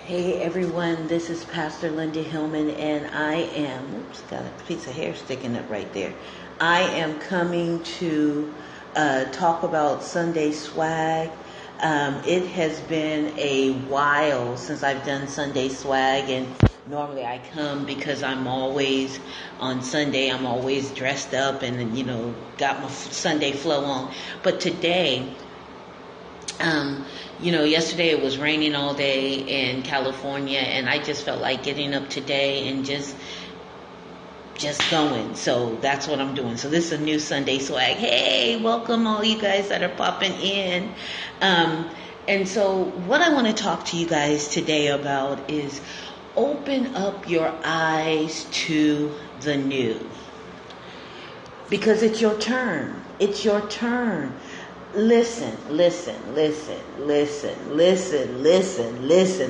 Hey everyone, this is Pastor Lindahillman, and I am, got a piece of hair sticking up right there. I am coming to talk about Sunday swag. It has been a while since I've done Sunday swag, and normally I come because I'm always, on Sunday, I'm always dressed up and, got my Sunday flow on. But today, yesterday it was raining all day in California, and I just felt like getting up today and just going. So that's what I'm doing. So this is a new Sunday swag. Hey, welcome all you guys that are popping in. And so what I want to talk to you guys today about is open up your eyes to the new. Because it's your turn. It's your turn. Listen.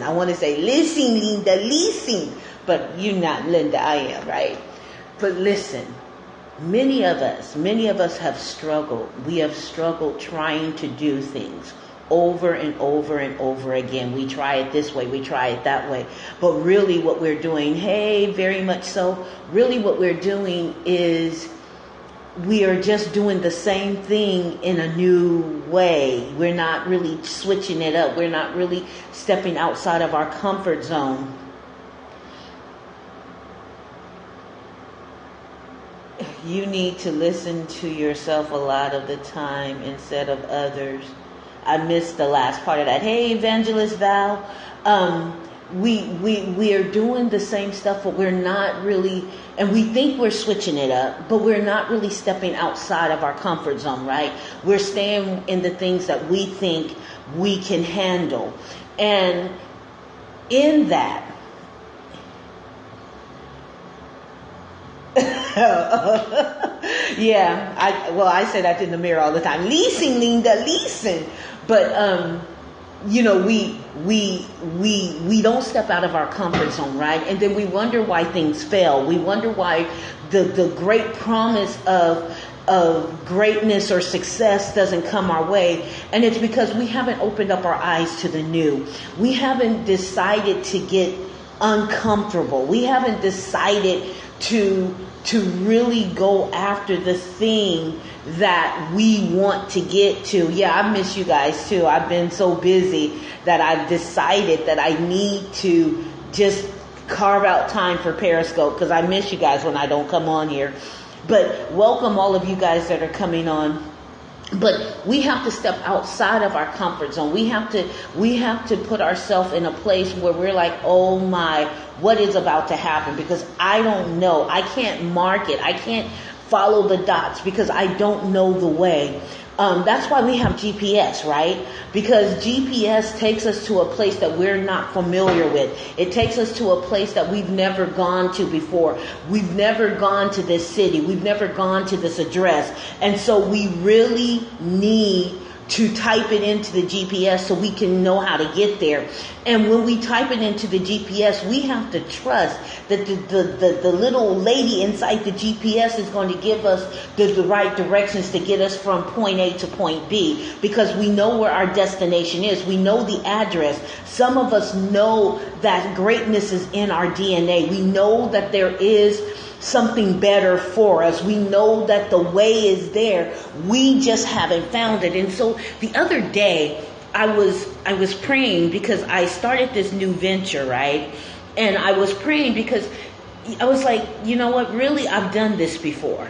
I want to say, listen, Linda, listen. But you're not Linda, I am, right? But listen, many of us have struggled. We have struggled trying to do things over and over and over again. We try it this way, we try it that way. But really what we're doing, very much so, really what we're doing is we are just doing the same thing in a new way. We're not really switching it up. We're not really stepping outside of our comfort zone. You need to listen to yourself a lot of the time instead of others. I missed the last part of that. Hey, Evangelist Val. We are doing the same stuff, but we're not really, and we think we're switching it up, but we're not really stepping outside of our comfort zone, right? We're staying in the things that we think we can handle. And in that, I say that in the mirror all the time. Listen, Linda, listen. But, we don't step out of our comfort zone, right? And then we wonder why things fail. We wonder why the great promise of greatness or success doesn't come our way. And it's because we haven't opened up our eyes to the new. We haven't decided to get uncomfortable. We haven't decided to really go after the thing that we want to get to. Yeah, I miss you guys too. I've been so busy that I've decided that I need to just carve out time for Periscope, because I miss you guys when I don't come on here. But welcome all of you guys that are coming on. But we have to step outside of our comfort zone. We have to put ourselves in a place where we're like, oh my, what is about to happen? Because I don't know. I can't mark it. I can't follow the dots because I don't know the way. That's why we have GPS, right? Because GPS takes us to a place that we're not familiar with. It takes us to a place that we've never gone to before. We've never gone to this city. We've never gone to this address. And so we really need to type it into the GPS so we can know how to get there. And when we type it into the GPS, we have to trust that the little lady inside the GPS is going to give us the right directions to get us from point A to point B, because we know where our destination is. We know the address. Some of us know that greatness is in our DNA. We know that there is something better for us. We know that the way is there. We just haven't found it. And so the other day I was praying because I started this new venture, right? And I was praying because I was like, you know what? Really, I've done this before.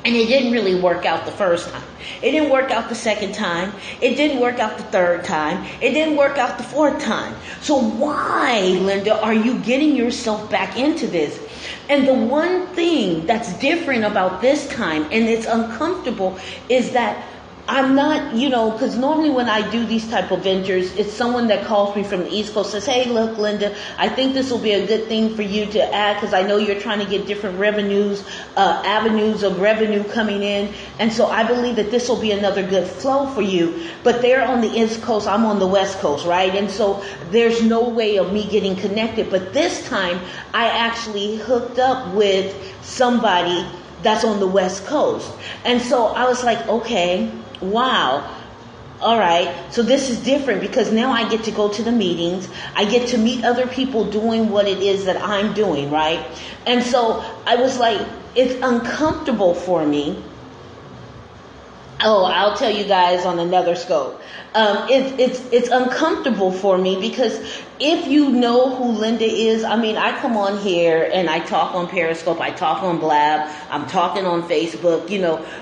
And it didn't really work out the first time. It didn't work out the second time. It didn't work out the third time. It didn't work out the fourth time. So why, Linda, are you getting yourself back into this? And the one thing that's different about this time, and it's uncomfortable, is that I'm not, because normally when I do these type of ventures, it's someone that calls me from the East Coast, says, hey, look, Linda, I think this will be a good thing for you to add, because I know you're trying to get different avenues of revenue coming in. And so I believe that this will be another good flow for you. But they're on the East Coast, I'm on the West Coast, right? And so there's no way of me getting connected. But this time I actually hooked up with somebody that's on the West Coast. And so I was like, okay, wow. all right, so this is different because now I get to go to the meetings. I get to meet other people doing what it is that I'm doing, right? And so I was like, it's uncomfortable for me. Oh, I'll tell you guys on another scope. It's uncomfortable for me because if you know who Linda is, I mean, I come on here and I talk on Periscope, I talk on Blab, I'm talking on Facebook,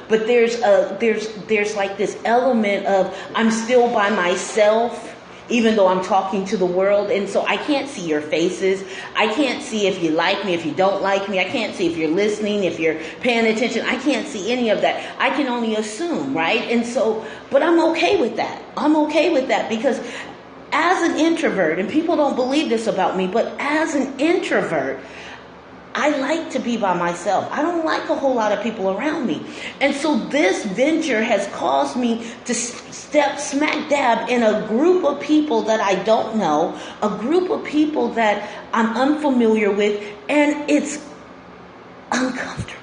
but there's like this element of I'm still by myself, even though I'm talking to the world. And so I can't see your faces. I can't see if you like me, if you don't like me. I can't see if you're listening, if you're paying attention. I can't see any of that. I can only assume, right? And so, but I'm okay with that. I'm okay with that because as an introvert, and people don't believe this about me, but as an introvert, I like to be by myself. I don't like a whole lot of people around me. And so this venture has caused me to step smack dab in a group of people that I don't know, a group of people that I'm unfamiliar with, and it's uncomfortable.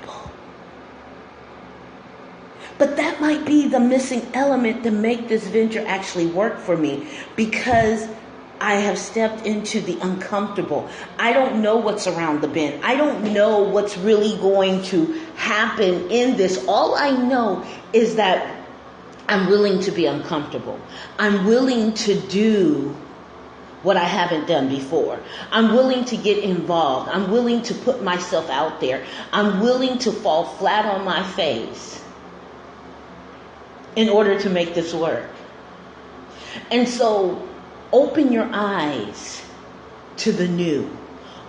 But that might be the missing element to make this venture actually work for me, because I have stepped into the uncomfortable. I don't know what's around the bend. I don't know what's really going to happen in this. All I know is that I'm willing to be uncomfortable. I'm willing to do what I haven't done before. I'm willing to get involved. I'm willing to put myself out there. I'm willing to fall flat on my face in order to make this work. And so open your eyes to the new.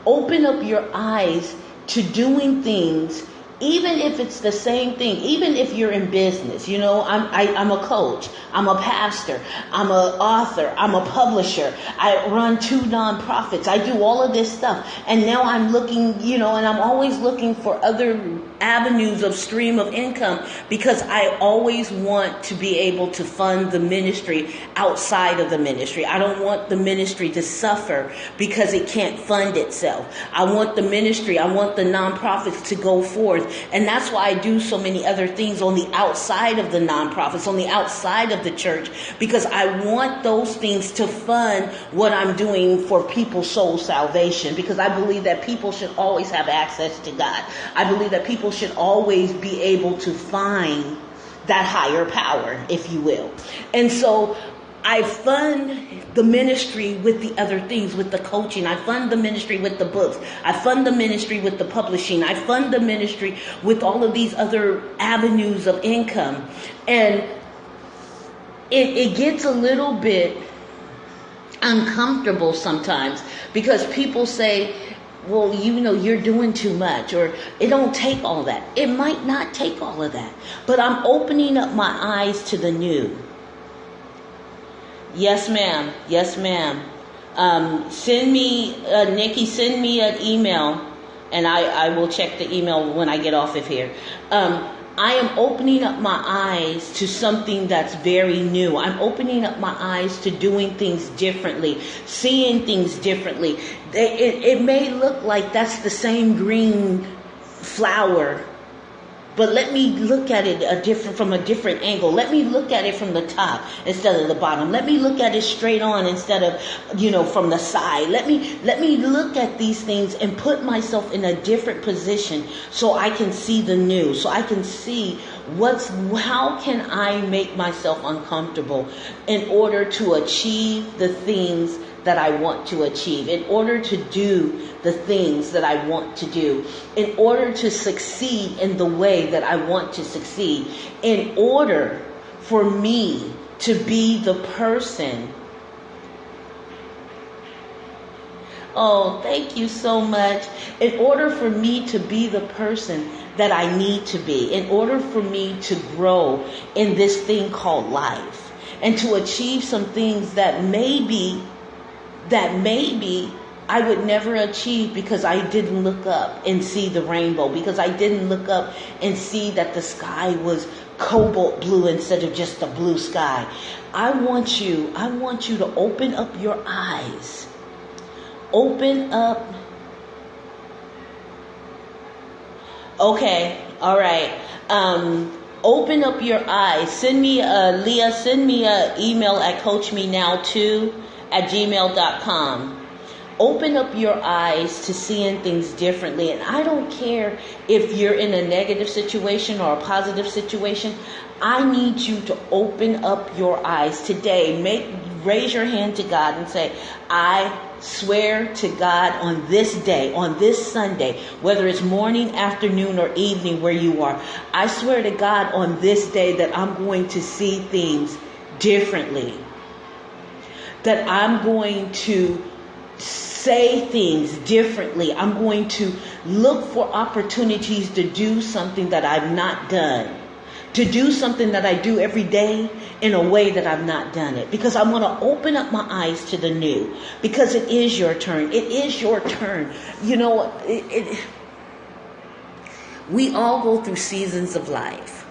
Open up your eyes to doing things, even if it's the same thing, even if you're in business. I'm a coach, I'm a pastor, I'm an author, I'm a publisher, I run 2 nonprofits, I do all of this stuff. And now I'm looking, and I'm always looking for other avenues of stream of income, because I always want to be able to fund the ministry outside of the ministry. I don't want the ministry to suffer because it can't fund itself. I want the ministry, I want the nonprofits to go forth. And that's why I do so many other things on the outside of the nonprofits, on the outside of the church, because I want those things to fund what I'm doing for people's soul salvation, because I believe that people should always have access to God. I believe that people should always be able to find that higher power, if you will. And so I fund the ministry with the other things, with the coaching. I fund the ministry with the books. I fund the ministry with the publishing. I fund the ministry with all of these other avenues of income. And it gets a little bit uncomfortable sometimes, because people say, well, you're doing too much, or it don't take all that. It might not take all of that, but I'm opening up my eyes to the new. Yes, ma'am. Yes, ma'am. Send me, Nikki, send me an email, and I will check the email when I get off of here. I am opening up my eyes to something that's very new. I'm opening up my eyes to doing things differently, seeing things differently. It may look like that's the same green flower, but let me look at it from a different angle. Let me look at it from the top instead of the bottom. Let me look at it straight on instead of, from the side. Let me look at these things and put myself in a different position so I can see the new, so I can see how can I make myself uncomfortable in order to achieve the things that I want to achieve, in order to do the things that I want to do, in order to succeed in the way that I want to succeed, in order for me to be the person. Oh, thank you so much. In order for me to be the person that I need to be, in order for me to grow in this thing called life, and to achieve some things that maybe I would never achieve because I didn't look up and see the rainbow, because I didn't look up and see that the sky was cobalt blue instead of just a blue sky. I want you to open up your eyes. Open up. Okay. All right. Open up your eyes. Send me Leah, send me an email at coachmenow2@gmail.com. Open up your eyes to seeing things differently. And I don't care if you're in a negative situation or a positive situation. I need you to open up your eyes today. Raise your hand to God and say, I swear to God on this day, on this Sunday, whether it's morning, afternoon, or evening where you are, I swear to God on this day that I'm going to see things differently. That I'm going to say things differently. I'm going to look for opportunities to do something that I've not done. To do something that I do every day in a way that I've not done it. Because I'm going to open up my eyes to the new. Because it is your turn. It is your turn. You know, we all go through seasons of life.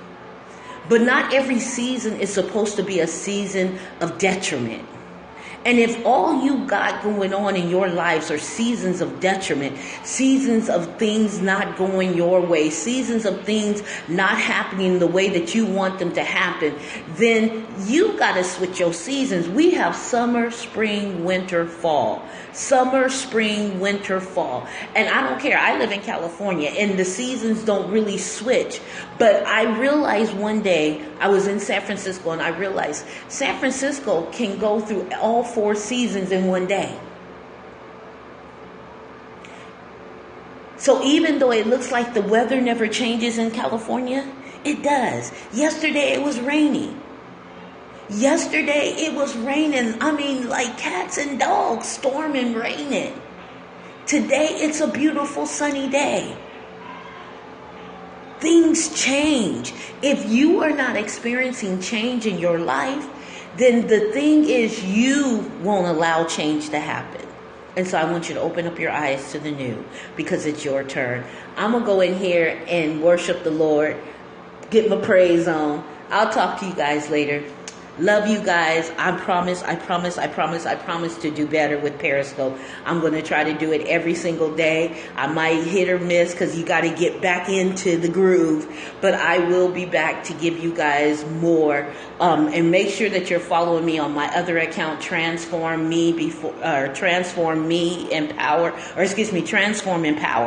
But not every season is supposed to be a season of detriment. And if all you got going on in your lives are seasons of detriment, seasons of things not going your way, seasons of things not happening the way that you want them to happen, then you got to switch your seasons. We have summer, spring, winter, fall. Summer, spring, winter, fall. And I don't care. I live in California and the seasons don't really switch. But I realized one day, I was in San Francisco and I realized San Francisco can go through all 4 seasons in one day. So even though it looks like the weather never changes in California, it does. Yesterday it was raining. Yesterday it was raining. I mean, like cats and dogs, storming, raining. Today it's a beautiful sunny day. Things change. If you are not experiencing change in your life, then the thing is you won't allow change to happen. And so I want you to open up your eyes to the new because it's your turn. I'm going to go in here and worship the Lord, get my praise on. I'll talk to you guys later. Love you guys. I promise to do better with Periscope. I'm going to try to do it every single day. I might hit or miss because you got to get back into the groove. But I will be back to give you guys more. And make sure that you're following me on my other account, Transform Empower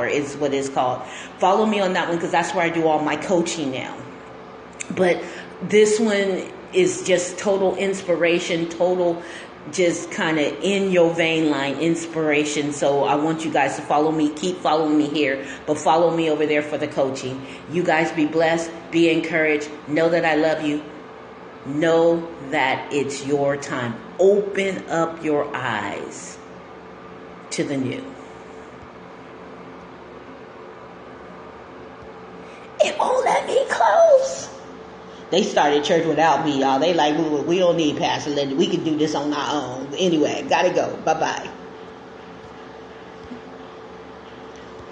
is what it's called. Follow me on that one because that's where I do all my coaching now. But this one is just total inspiration, total just kind of in your vein line inspiration. So I want you guys to follow me, keep following me here, but follow me over there for the coaching. You guys be blessed, be encouraged, know that I love you, know that it's your time. Open up your eyes to the new. It won't let me close. They started church without me, y'all. They like, we don't need Pastor Linda. We can do this on our own. Anyway, gotta go. Bye-bye.